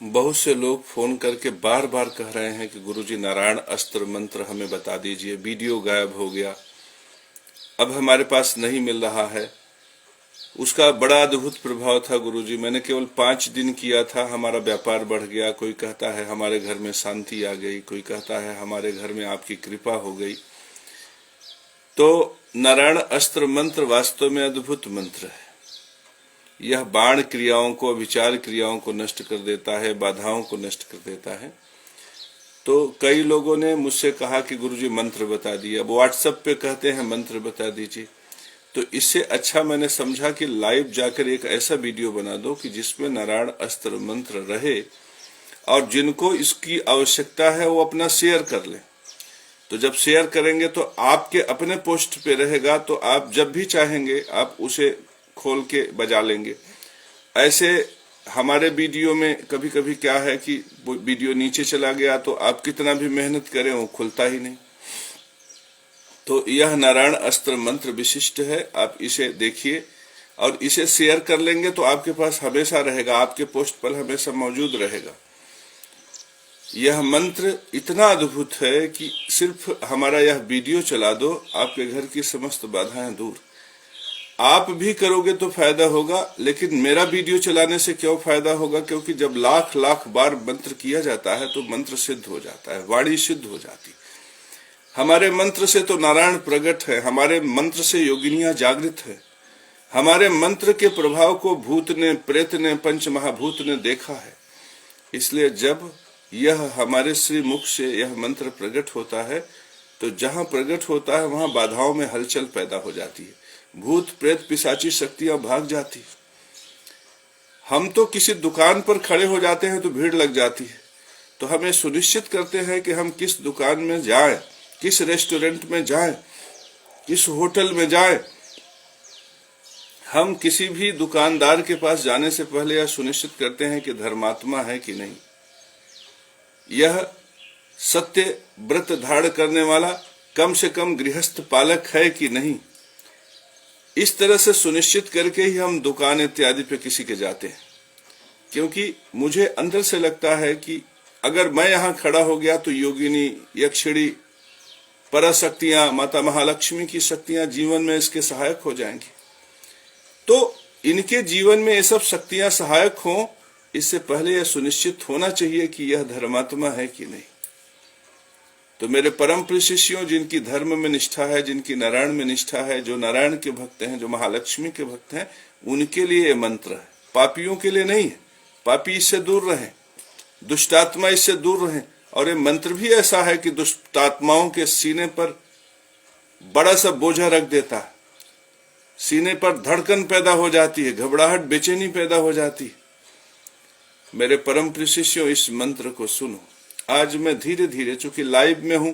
बहुत से लोग फोन करके बार बार कह रहे हैं कि गुरुजी नारायण अस्त्र मंत्र हमें बता दीजिए, वीडियो गायब हो गया, अब हमारे पास नहीं मिल रहा है। उसका बड़ा अद्भुत प्रभाव था गुरुजी। मैंने केवल 5 दिन किया था, हमारा व्यापार बढ़ गया। कोई कहता है हमारे घर में शांति आ गई, कोई कहता है हमारे घर में आपकी कृपा हो गई। तो नारायण अस्त्र मंत्र वास्तव में अद्भुत मंत्र है। यह बाण क्रियाओं को, विचार क्रियाओं को नष्ट कर देता है, बाधाओं को नष्ट कर देता है। तो कई लोगों ने मुझसे कहा कि गुरुजी मंत्र बता दिए, अब व्हाट्सएप पे कहते हैं मंत्र बता दीजिए। तो इससे अच्छा मैंने समझा कि लाइव जाकर एक ऐसा वीडियो बना दो कि जिसमें नारायण अस्त्र मंत्र रहे और जिनको इसकी आवश्यकता है वो अपना शेयर कर लें। तो जब शेयर करेंगे तो आपके अपने पोस्ट पे रहेगा, तो आप जब भी चाहेंगे आप उसे खोल के बजा लेंगे। ऐसे हमारे वीडियो में कभी कभी क्या है कि वो वीडियो नीचे चला गया तो आप कितना भी मेहनत करें वो खुलता ही नहीं। तो यह नारायण अस्त्र मंत्र विशिष्ट है, आप इसे देखिए और इसे शेयर कर लेंगे तो आपके पास हमेशा रहेगा, आपके पोस्ट पर हमेशा मौजूद रहेगा। यह मंत्र इतना अद्भुत है कि सिर्फ हमारा यह वीडियो चला दो, आपके घर की समस्त बाधाएं दूर। आप भी करोगे तो फायदा होगा, लेकिन मेरा वीडियो चलाने से क्यों फायदा होगा? क्योंकि जब लाख लाख बार मंत्र किया जाता है तो मंत्र सिद्ध हो जाता है, वाणी सिद्ध हो जाती। हमारे मंत्र से तो नारायण प्रकट है, हमारे मंत्र से योगिनियां जागृत है, हमारे मंत्र के प्रभाव को भूत ने, प्रेत ने, पंच महाभूत ने देखा है। इसलिए जब यह हमारे श्री मुख से यह मंत्र प्रकट होता है तो जहां प्रकट होता है वहां बाधाओं में हलचल पैदा हो जाती है, भूत प्रेत पिशाची शक्तियां भाग जाती। हम तो किसी दुकान पर खड़े हो जाते हैं तो भीड़ लग जाती है। तो हमें सुनिश्चित करते हैं कि हम किस दुकान में जाएं, किस रेस्टोरेंट में जाएं, किस होटल में जाएं। हम किसी भी दुकानदार के पास जाने से पहले यह सुनिश्चित करते हैं कि धर्मात्मा है कि नहीं, यह सत्य व्रत धारण करने वाला कम से कम गृहस्थ पालक है कि नहीं। इस तरह से सुनिश्चित करके ही हम दुकान इत्यादि पे किसी के जाते हैं। क्योंकि मुझे अंदर से लगता है कि अगर मैं यहाँ खड़ा हो गया तो योगिनी, यक्षिणी, पराशक्तियां, माता महालक्ष्मी की शक्तियां जीवन में इसके सहायक हो जाएंगी। तो इनके जीवन में ये सब शक्तियां सहायक हों, इससे पहले यह सुनिश्चित होना चाहिए कि यह धर्मात्मा है कि नहीं। तो मेरे परम प्रिय शिष्यों, जिनकी धर्म में निष्ठा है, जिनकी नारायण में निष्ठा है, जो नारायण के भक्त हैं, जो महालक्ष्मी के भक्त हैं, उनके लिए ये मंत्र है, पापियों के लिए नहीं है। पापी इससे दूर रहें, दुष्टात्मा इससे दूर रहें। और ये मंत्र भी ऐसा है कि दुष्टात्माओं के सीने पर बड़ा सा बोझा रख देता है, सीने पर धड़कन पैदा हो जाती है, घबराहट, बेचैनी पैदा हो जाती है। मेरे परम प्रिय शिष्यों, इस मंत्र को सुनो। आज मैं धीरे धीरे, चूंकि लाइव में हूं,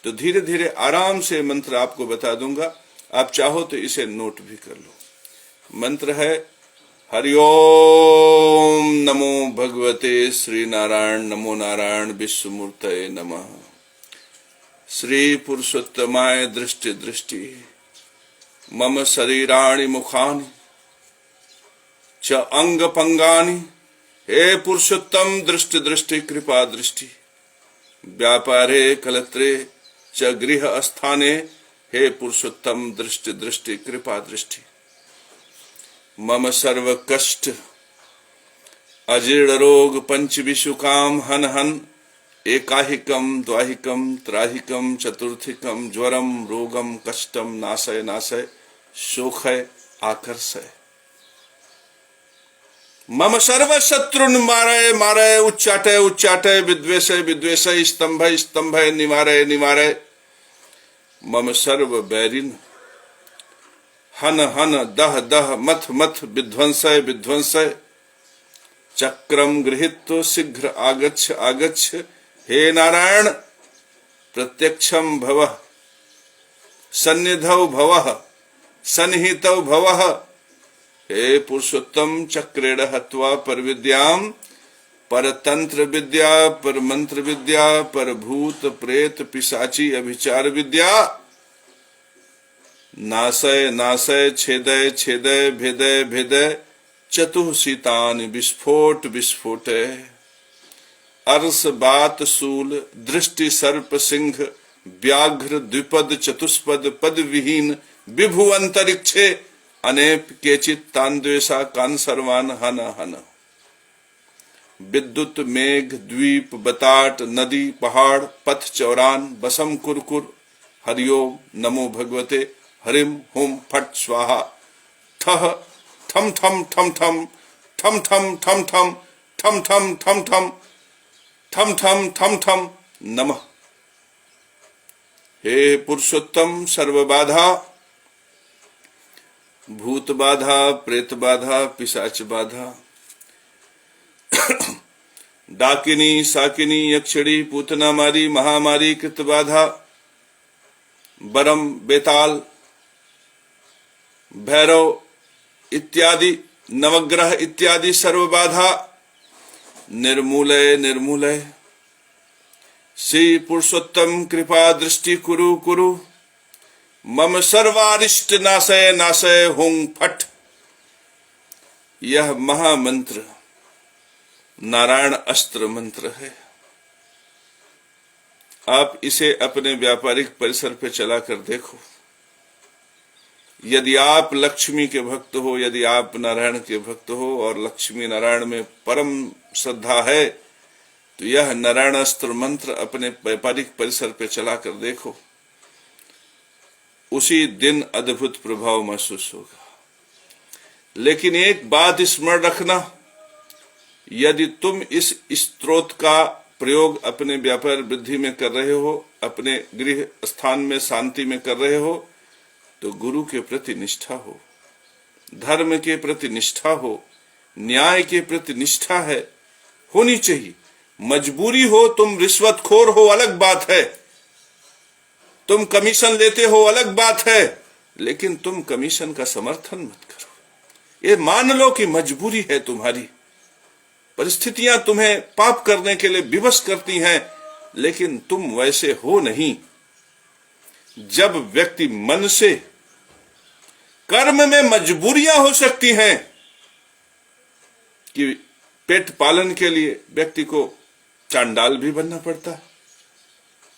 तो धीरे धीरे आराम से मंत्र आपको बता दूंगा। आप चाहो तो इसे नोट भी कर लो। मंत्र है हरिओम नमो भगवते श्री नारायण, नमो नारायण विश्वमूर्तये नमः। श्री पुरुषोत्तमाय दृष्टि दृष्टि मम शरीराणि मुखानि च अंग पंगानि। हे पुरुषोत्तम दृष्टि दृष्टि कृपा दृष्टि, व्यापारे कलत्रे च गृह स्थाने। हे पुरुषोत्तम दृष्टि दृष्टि कृपा दृष्टि। मम सर्व कष्ट अजीर्ण रोग पंच विशुकाम हन हन। एकाहिकम द्वाहिकम त्राहिकम चतुर्थिकम ज्वरम रोगम कष्टम नाशय नाशय शोखय आकर्षय। मम सर्व शत्रुन मारय मारय उच्चाटय उच्चाटय विद्वेषय विद्वेषय स्तंभय स्तंभय निवारय निवारय। मम सर्व बैरिन हन हन दह दह मथ मथ विध्वंसय विध्वंसय। चक्रम गृहीत्वा शीघ्र आगच्छ आगच्छ। हे नारायण प्रत्यक्षम भवः सन्निधौ भवः सन्निहितौ भवः। हे पुरुषोत्तम चक्रेण हत्वा पर विद्याम, पर तंत्र विद्या, पर मंत्र विद्या, पर भूत प्रेत पिशाची अभिचार विद्या। नाशय नाशय छेदय छेदय भेदय भेदय चतुः सीतानि विस्फोट विस्फोटय। अरस बात सूल दृष्टि सर्प सिंह व्याघ्र द्विपद चतुष्पद पद विहीन विभु अंतरिक्षे अनेप केचित तान्द्वेषा कान सर्वान हन हन। विद्युत मेघ द्वीप बताट नदी पहाड़ पथ चौरान बसम कुरकुर हरिओम नमो भगवते हरिम हुम फट स्वाहा ठह ठम ठम ठम ठम ठम ठम ठम ठम ठम ठम ठम ठम ठम ठम ठम ठम नमः। हे पुरुषोत्तम सर्वबाधा भूत बाधा प्रेत बाधा पिशाच बाधा डाकिनी साकिनी यक्षिणी पूतना मारी महामारी कृत बाधा बरम बेताल भैरव इत्यादि नवग्रह इत्यादि सर्व बाधा निर्मूलय निर्मूलय। श्री पुरुषोत्तम कृपा दृष्टि कुरु कुरु मम सर्वारिष्ट नाशय नाशय हुं फट। यह महामंत्र नारायण अस्त्र मंत्र है। आप इसे अपने व्यापारिक परिसर पे चलाकर देखो। यदि आप लक्ष्मी के भक्त हो, यदि आप नारायण के भक्त हो और लक्ष्मी नारायण में परम श्रद्धा है, तो यह नारायण अस्त्र मंत्र अपने व्यापारिक परिसर पे चलाकर देखो। उसी दिन अद्भुत प्रभाव महसूस होगा। लेकिन एक बात स्मरण रखना, यदि तुम इस स्त्रोत का प्रयोग अपने व्यापार वृद्धि में कर रहे हो, अपने गृह स्थान में शांति में कर रहे हो, तो गुरु के प्रति निष्ठा हो, धर्म के प्रति निष्ठा हो, न्याय के प्रति निष्ठा है होनी चाहिए। मजबूरी हो, तुम रिश्वतखोर हो अलग बात है, तुम कमीशन लेते हो अलग बात है, लेकिन तुम कमीशन का समर्थन मत करो। ये मान लो कि मजबूरी है तुम्हारी, परिस्थितियां तुम्हें पाप करने के लिए विवश करती हैं, लेकिन तुम वैसे हो नहीं। जब व्यक्ति मन से कर्म में मजबूरियां हो सकती हैं कि पेट पालन के लिए व्यक्ति को चांडाल भी बनना पड़ता है,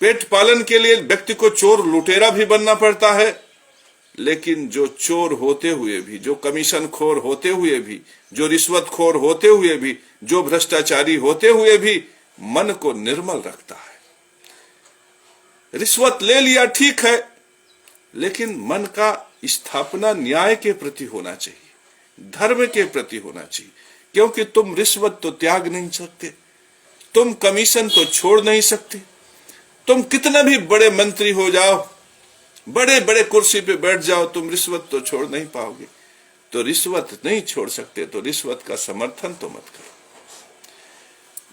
पेट पालन के लिए व्यक्ति को चोर लुटेरा भी बनना पड़ता है, लेकिन जो चोर होते हुए भी, जो कमीशन खोर होते हुए भी, जो रिश्वत खोर होते हुए भी, जो भ्रष्टाचारी होते हुए भी मन को निर्मल रखता है। रिश्वत ले लिया ठीक है, लेकिन मन का स्थापना न्याय के प्रति होना चाहिए, धर्म के प्रति होना चाहिए। क्योंकि तुम रिश्वत तो त्याग नहीं सकते, तुम कमीशन तो छोड़ नहीं सकते, तुम कितना भी बड़े मंत्री हो जाओ, बड़े बड़े कुर्सी पे बैठ जाओ, तुम रिश्वत तो छोड़ नहीं पाओगे। तो रिश्वत नहीं छोड़ सकते तो रिश्वत का समर्थन तो मत करो।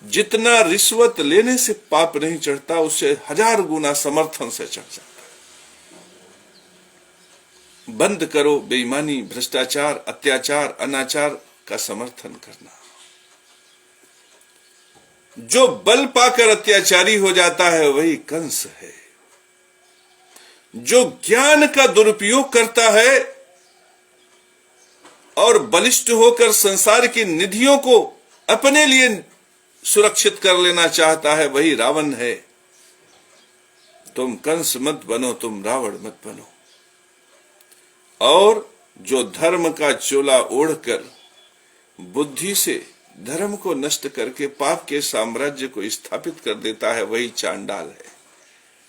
जितना रिश्वत लेने से पाप नहीं चढ़ता, उससे 1000 गुना समर्थन से चढ़ जाता। बंद करो बेईमानी, भ्रष्टाचार, अत्याचार, अनाचार का समर्थन करना। जो बल पाकर अत्याचारी हो जाता है वही कंस है। जो ज्ञान का दुरुपयोग करता है और बलिष्ठ होकर संसार की निधियों को अपने लिए सुरक्षित कर लेना चाहता है वही रावण है। तुम कंस मत बनो, तुम रावण मत बनो। और जो धर्म का चोला ओढ़कर बुद्धि से धर्म को नष्ट करके पाप के साम्राज्य को स्थापित कर देता है वही चांडाल है।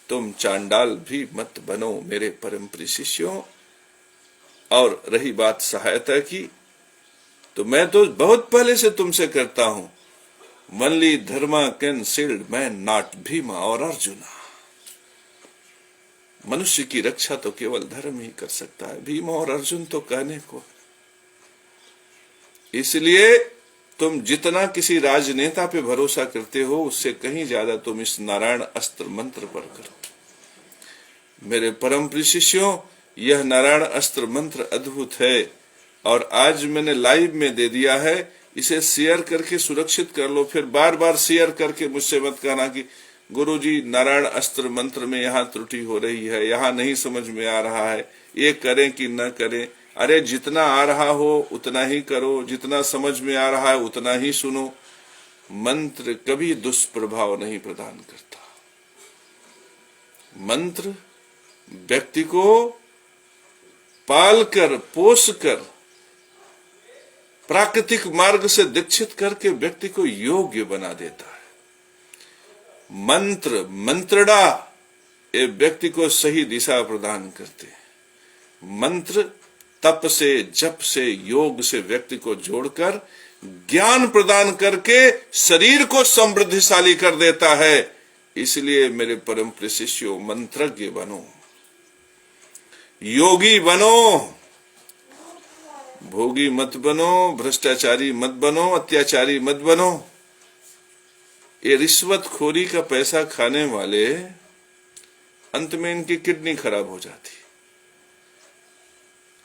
तुम चांडाल भी मत बनो मेरे परम प्रिय शिष्यों। और रही बात सहायता की, तो मैं तो बहुत पहले से तुमसे करता हूं। Only Dharma can shield man, not Bhima और अर्जुना। मनुष्य की रक्षा तो केवल धर्म ही कर सकता है, भीम और अर्जुन तो कहने को। इसलिए तुम जितना किसी राजनेता पे भरोसा करते हो, उससे कहीं ज्यादा तुम इस नारायण अस्त्र मंत्र पर करो। मेरे परम प्रिय शिष्यों, यह नारायण अस्त्र मंत्र अद्भुत है और आज मैंने लाइव में दे दिया है। इसे शेयर करके सुरक्षित कर लो। फिर बार बार शेयर करके मुझसे मत कहना कि गुरुजी नारायण अस्त्र मंत्र में यहाँ त्रुटि हो रही है, यहाँ नहीं समझ में आ रहा है, ये करें कि न करें। अरे जितना आ रहा हो उतना ही करो, जितना समझ में आ रहा है उतना ही सुनो। मंत्र कभी दुष्प्रभाव नहीं प्रदान करता। मंत्र व्यक्ति को पालकर पोसकर प्राकृतिक मार्ग से दीक्षित करके व्यक्ति को योग्य बना देता है। मंत्र मंत्रणा ये व्यक्ति को सही दिशा प्रदान करते हैं। मंत्र तप से, जप से, योग से व्यक्ति को जोड़कर ज्ञान प्रदान करके शरीर को समृद्धिशाली कर देता है। इसलिए मेरे परम प्रिय शिष्यों, मंत्रज्ञ बनो, योगी बनो, भोगी मत बनो, भ्रष्टाचारी मत बनो, अत्याचारी मत बनो। ये रिश्वतखोरी का पैसा खाने वाले अंत में इनकी किडनी खराब हो जाती।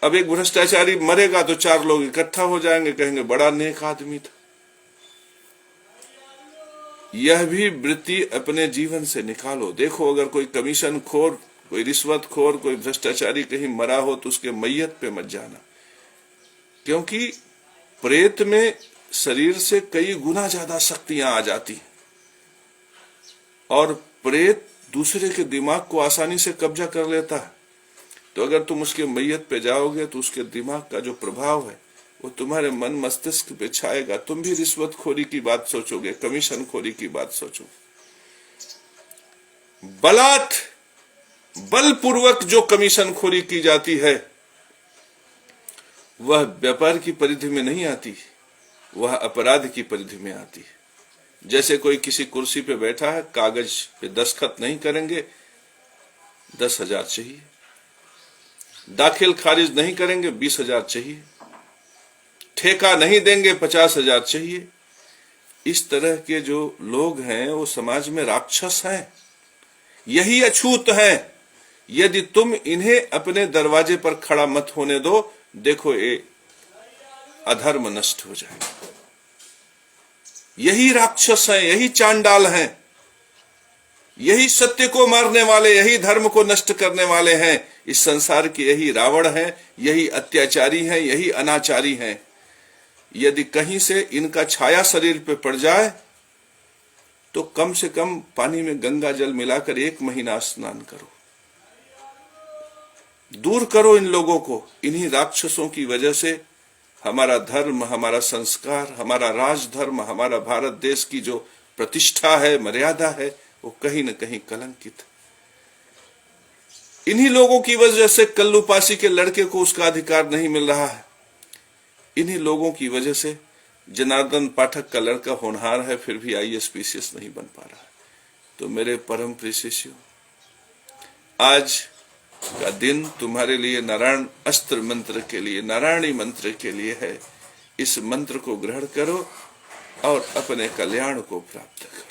अब एक भ्रष्टाचारी मरेगा तो 4 लोग इकट्ठा हो जाएंगे, कहेंगे बड़ा नेक आदमी था। यह भी वृत्ति अपने जीवन से निकालो। देखो, अगर कोई कमीशन खोर, कोई रिश्वतखोर, कोई भ्रष्टाचारी कहीं मरा हो तो उसके मैयत पे मत जाना, क्योंकि प्रेत में शरीर से कई गुना ज्यादा शक्तियां आ जाती हैं और प्रेत दूसरे के दिमाग को आसानी से कब्जा कर लेता है। तो अगर तुम उसके मैयत पे जाओगे तो उसके दिमाग का जो प्रभाव है वो तुम्हारे मन मस्तिष्क पे छाएगा। तुम भी रिश्वतखोरी की बात सोचोगे, कमीशन खोरी की बात सोचोगे। बलपूर्वक जो कमीशन खोरी की जाती है वह व्यापार की परिधि में नहीं आती, वह अपराध की परिधि में आती है। जैसे कोई किसी कुर्सी पे बैठा है, कागज पे दस्तखत नहीं करेंगे 10,000 चाहिए, दाखिल खारिज नहीं करेंगे 20,000 चाहिए, ठेका नहीं देंगे 50,000 चाहिए। इस तरह के जो लोग हैं वो समाज में राक्षस हैं, यही अछूत हैं। यदि तुम इन्हें अपने दरवाजे पर खड़ा मत होने दो, देखो ये अधर्म नष्ट हो जाएगा। यही राक्षस हैं, यही चांडाल हैं, यही सत्य को मारने वाले, यही धर्म को नष्ट करने वाले हैं। इस संसार के यही रावण हैं, यही अत्याचारी हैं, यही अनाचारी हैं। यदि कहीं से इनका छाया शरीर पे पड़ जाए तो कम से कम पानी में गंगा जल मिलाकर 1 महीना स्नान करो, दूर करो इन लोगों को। इन्हीं राक्षसों की वजह से हमारा धर्म, हमारा संस्कार, हमारा राजधर्म, हमारा भारत देश की जो प्रतिष्ठा है, मर्यादा है, वो कहीं न कहीं कलंकित। इन्हीं लोगों की वजह से कल्लूपासी के लड़के को उसका अधिकार नहीं मिल रहा है। इन्हीं लोगों की वजह से जनार्दन पाठक का लड़का होनहार है, फिर भी IAS PCS नहीं बन पा रहा है। तो मेरे परम प्रिय शिष्यों, आज का दिन तुम्हारे लिए नारायण अस्त्र मंत्र के लिए, नारायणी मंत्र के लिए है। इस मंत्र को ग्रहण करो और अपने कल्याण को प्राप्त करो।